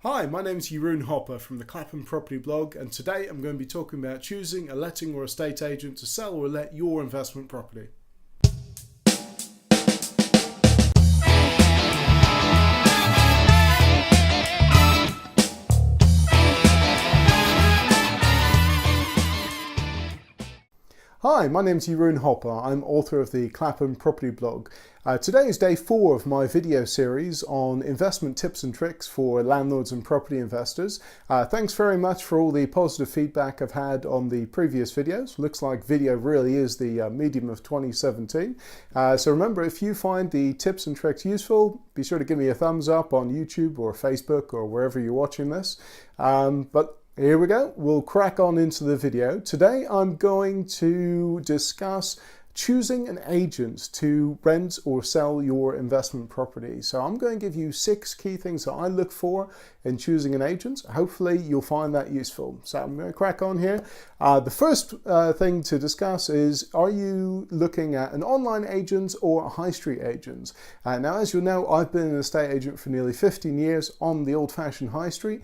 Hi, my name is Jeroen Hoppe from the Clapham property blog, and today I'm going to be talking about choosing a letting or estate agent to sell or let your investment property. Hi, my name is Jeroen Hoppe. I'm author of the Clapham property blog. Today is day 4 of my video series on investment tips and tricks for landlords and property investors. Thanks very much for all the positive feedback I've had on the previous videos. Looks like video really is the medium of 2017. So remember, if you find the tips and tricks useful, be sure to give me a thumbs up on YouTube or Facebook or wherever you're watching this. Here we go, we'll crack on into the video. Today I'm going to discuss choosing an agent to rent or sell your investment property. So I'm going to give you 6 key things that I look for in choosing an agent. Hopefully you'll find that useful. So I'm going to crack on here. The first thing to discuss is, are you looking at an online agent or a high street agent? Now, as you'll know, I've been an estate agent for nearly 15 years on the old-fashioned high street.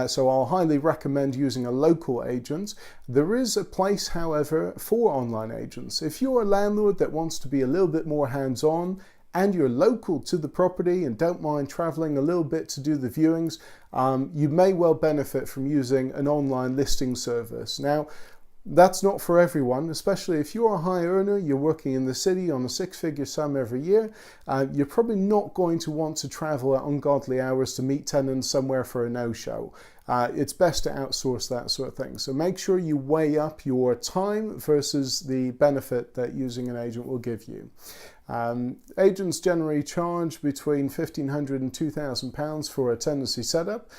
So I'll highly recommend using a local agent. There is a place, however, for online agents. If you're a landlord that wants to be a little bit more hands-on and you're local to the property and don't mind traveling a little bit to do the viewings, you may well benefit from using an online listing service. Now, that's not for everyone, especially if you're a high earner, you're working in the city on a 6-figure sum every year. You're probably not going to want to travel at ungodly hours to meet tenants somewhere for a no-show. It's best to outsource that sort of thing. So make sure you weigh up your time versus the benefit that using an agent will give you. Agents generally charge between £1,500 and £2,000 for a tenancy setup.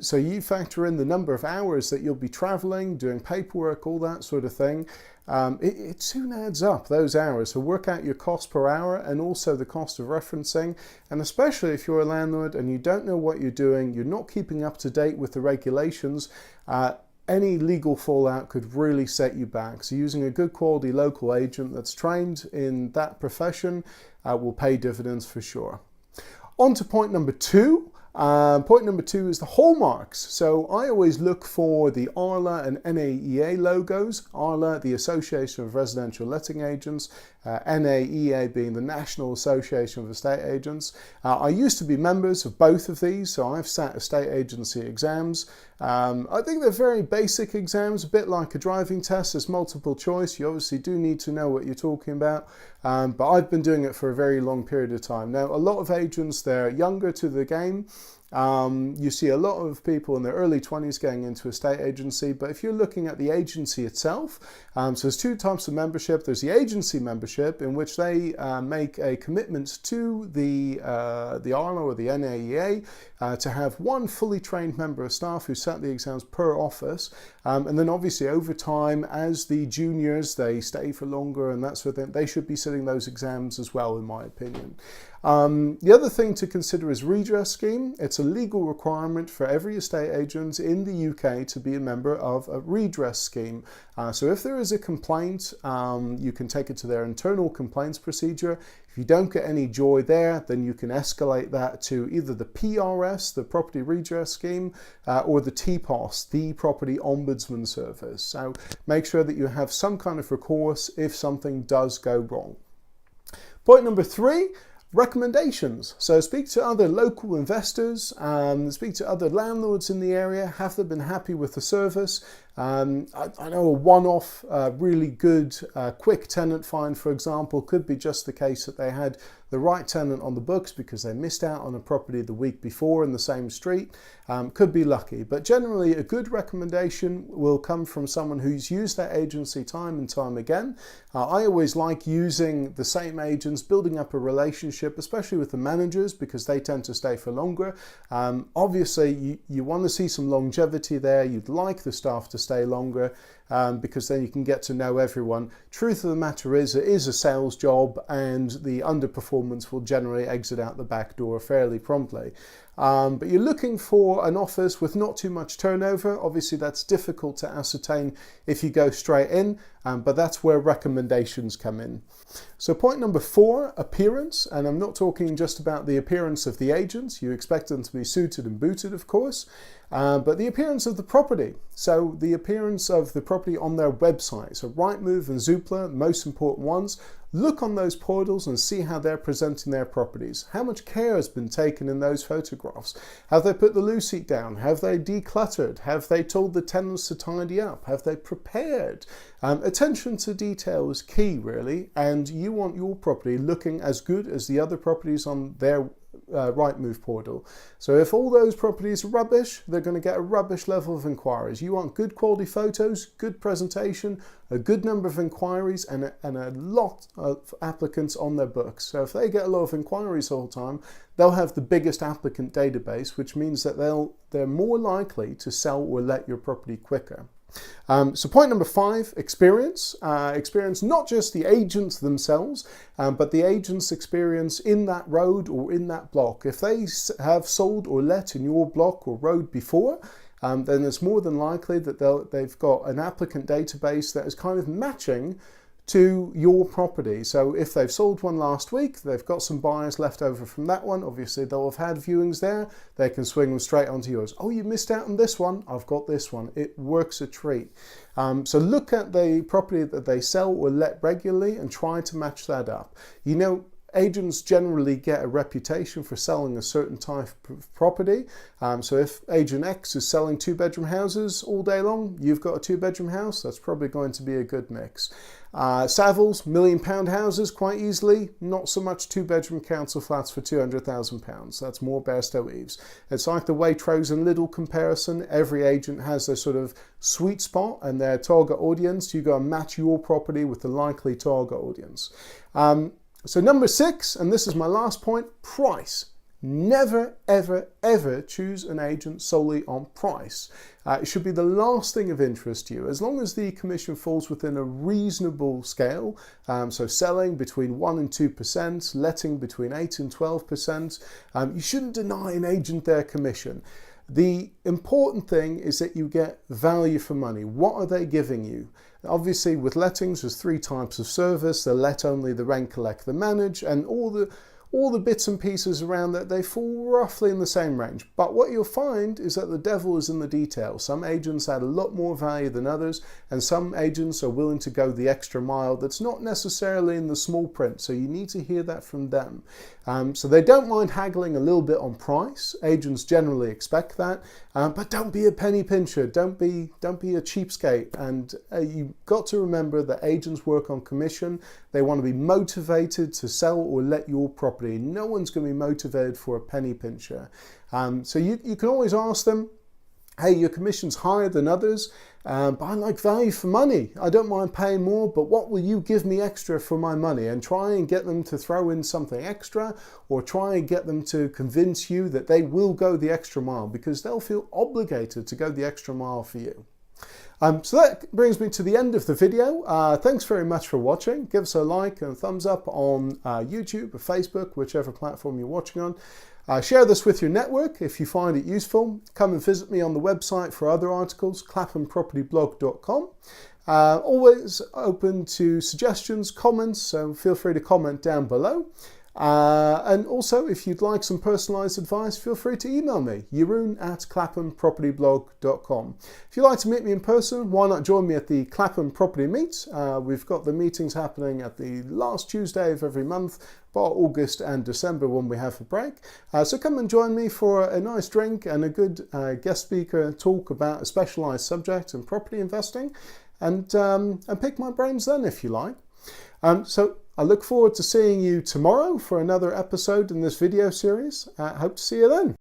So you factor in the number of hours that you'll be traveling, doing paperwork, all that sort of thing. It soon adds up, those hours. So work out your cost per hour and also the cost of referencing. And especially if you're a landlord and you don't know what you're doing, you're not keeping up to date with the regulations, any legal fallout could really set you back. So using a good quality local agent that's trained in that profession will pay dividends for sure. On to point number 2. Point number 2 is the hallmarks. So I always look for the ARLA and NAEA logos. ARLA, the Association of Residential Letting Agents, NAEA being the National Association of Estate Agents. I used to be members of both of these, so I've sat estate agency exams. I think they're very basic exams, a bit like a driving test. There's multiple choice. You obviously do need to know what you're talking about, but I've been doing it for a very long period of time. Now, a lot of agents, they're younger to the game. You see a lot of people in their early 20s going into estate agency, but if you're looking at the agency itself, so there's 2 types of membership. There's the agency membership, in which they make a commitment to the ARLA or the NAEA to have 1 fully trained member of staff who sat the exams per office, and then obviously over time, as the juniors, they stay for longer and that sort of thing, they should be sitting those exams as well, in my opinion. The other thing to consider is redress scheme. It's a legal requirement for every estate agent in the UK to be a member of a redress scheme. So if there is a complaint, you can take it to their internal complaints procedure. If you don't get any joy there, then you can escalate that to either the PRS, the Property Redress Scheme, or the TPOS, the Property Ombudsman Service. So make sure that you have some kind of recourse if something does go wrong. Point number 3. Recommendations. So speak to other local investors, speak to other landlords in the area. Have they been happy with the service? I know a one-off, really good, quick tenant find, for example, could be just the case that they had the right tenant on the books because they missed out on a property the week before in the same street. Could be lucky, but generally a good recommendation will come from someone who's used that agency time and time again. I always like using the same agents, building up a relationship, especially with the managers, because they tend to stay for longer. Obviously, you want to see some longevity there. You'd like the staff to stay longer because then you can get to know everyone. Truth of the matter is, it is a sales job and the underperformance will generally exit out the back door fairly promptly. but you're looking for an office with not too much turnover. Obviously that's difficult to ascertain if you go straight in, but that's where recommendations come in. So point number 4, appearance, and I'm not talking just about the appearance of the agents. You expect them to be suited and booted, of course, but the appearance of the property. So the appearance of the property on their website. So Rightmove and Zoopla, the most important ones. Look on those portals and see how they're presenting their properties. How much care has been taken in those photographs? Have they put the loo seat down? Have they decluttered? Have they told the tenants to tidy up? Have they prepared? Attention to detail is key, really, and you want your property looking as good as the other properties on their Rightmove portal. So if all those properties are rubbish, they're going to get a rubbish level of inquiries. You want good quality photos, good presentation, a good number of inquiries, and a lot of applicants on their books. So if they get a lot of inquiries all the time, they'll have the biggest applicant database, which means that they're more likely to sell or let your property quicker. So point number 5, experience. Experience not just the agents themselves, but the agent's experience in that road or in that block. If they have sold or let in your block or road before, then it's more than likely that they've got an applicant database that is kind of matching to your property. So if they've sold one last week, they've got some buyers left over from that one. Obviously they'll have had viewings there. They can swing them straight onto yours. Oh, you missed out on this one. I've got this one. It works a treat. So look at the property that they sell or let regularly and try to match that up. You know, agents generally get a reputation for selling a certain type of property. So if agent X is selling 2-bedroom houses all day long, you've got a 2-bedroom house, that's probably going to be a good mix. Savills, £1 million houses quite easily, not so much 2-bedroom council flats for £200,000. That's more Bairstow Eaves. It's like the Waitrose and Lidl comparison. Every agent has their sort of sweet spot and their target audience. You go and match your property with the likely target audience. So number 6, and this is my last point, price. Never, ever, ever choose an agent solely on price. It should be the last thing of interest to you. As long as the commission falls within a reasonable scale, so selling between 1% and 2%, letting between 8% and 12%, you shouldn't deny an agent their commission. The important thing is that you get value for money. What are they giving you? Obviously, with lettings, there's 3 types of service. The let only, the rent collect, the manage, and all the bits and pieces around that, they fall roughly in the same range. But what you'll find is that the devil is in the detail. Some agents add a lot more value than others, and some agents are willing to go the extra mile that's not necessarily in the small print, so you need to hear that from them. So they don't mind haggling a little bit on price. Agents generally expect that, but don't be a penny pincher. Don't be a cheapskate. And you've got to remember that agents work on commission. They want to be motivated to sell or let your property. No one's going to be motivated for a penny pincher. So you can always ask them, hey, your commission's higher than others, but I like value for money. I don't mind paying more, but what will you give me extra for my money? And try and get them to throw in something extra, or try and get them to convince you that they will go the extra mile, because they'll feel obligated to go the extra mile for you. So that brings me to the end of the video. Thanks very much for watching. Give us a like and a thumbs up on YouTube or Facebook, whichever platform you're watching on. Share this with your network if you find it useful. Come and visit me on the website for other articles, claphampropertyblog.com. Always open to suggestions, comments, so feel free to comment down below. And also, if you'd like some personalised advice, feel free to email me, jeroen@claphampropertyblog.com. If you'd like to meet me in person, why not join me at the Clapham Property Meet? We've got the meetings happening at the last Tuesday of every month, bar August and December when we have a break. So come and join me for a nice drink and a good guest speaker talk about a specialised subject in property investing, and pick my brains then if you like. So I look forward to seeing you tomorrow for another episode in this video series. Hope to see you then.